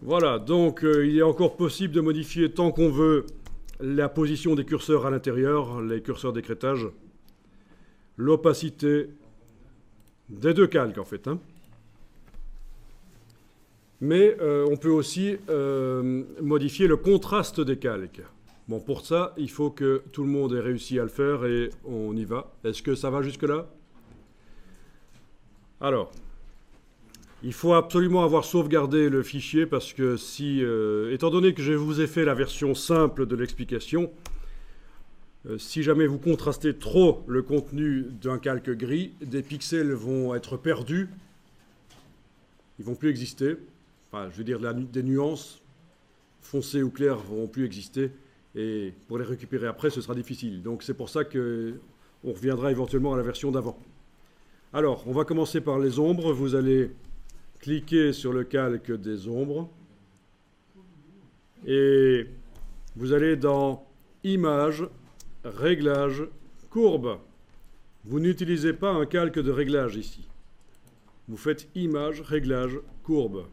Voilà, donc il est encore possible de modifier tant qu'on veut la position des curseurs à l'intérieur, les curseurs d'écrêtage, l'opacité des deux calques en fait. Mais on peut aussi modifier le contraste des calques. Bon, pour ça, il faut que tout le monde ait réussi à le faire et on y va. Est-ce que ça va jusque-là? Alors, il faut absolument avoir sauvegardé le fichier parce que si, étant donné que je vous ai fait la version simple de l'explication, si jamais vous contrastez trop le contenu d'un calque gris, des pixels vont être perdus, ils ne vont plus exister. Enfin, je veux dire, des nuances foncées ou claires ne vont plus exister. Et pour les récupérer après, ce sera difficile. Donc c'est pour ça qu'on reviendra éventuellement à la version d'avant. Alors, on va commencer par les ombres. Vous allez cliquer sur le calque des ombres. Et vous allez dans Images, Réglages, Courbe. Vous n'utilisez pas un calque de réglage ici. Vous faites Images, Réglages, Courbe.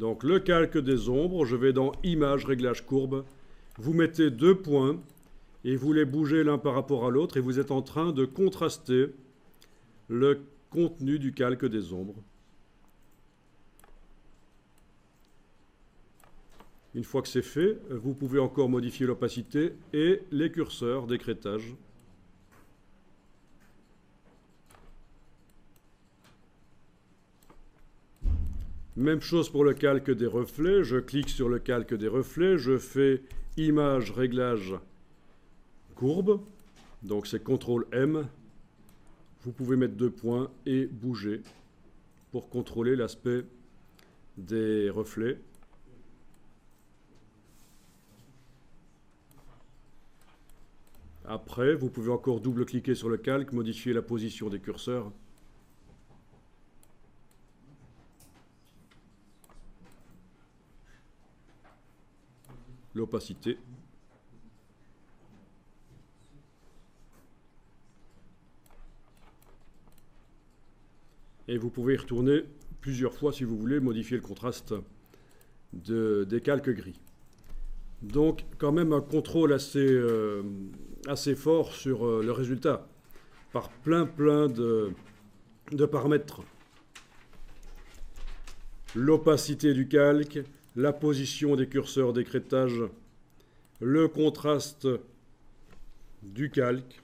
Donc le calque des ombres, je vais dans Images, Réglages, Courbe. Vous mettez 2 points et vous les bougez l'un par rapport à l'autre et vous êtes en train de contraster le contenu du calque des ombres. Une fois que c'est fait, vous pouvez encore modifier l'opacité et les curseurs d'écrêtage. Même chose pour le calque des reflets. Je clique sur le calque des reflets. Je fais Image, Réglage, Courbe. Donc c'est CTRL M. Vous pouvez mettre 2 points et bouger pour contrôler l'aspect des reflets. Après, vous pouvez encore double-cliquer sur le calque, modifier la position des curseurs. L'opacité. Et vous pouvez y retourner plusieurs fois si vous voulez modifier le contraste des calques gris. Donc quand même un contrôle assez fort sur le résultat par plein de paramètres. L'opacité du calque, la position des curseurs d'écrêtage, le contraste du calque,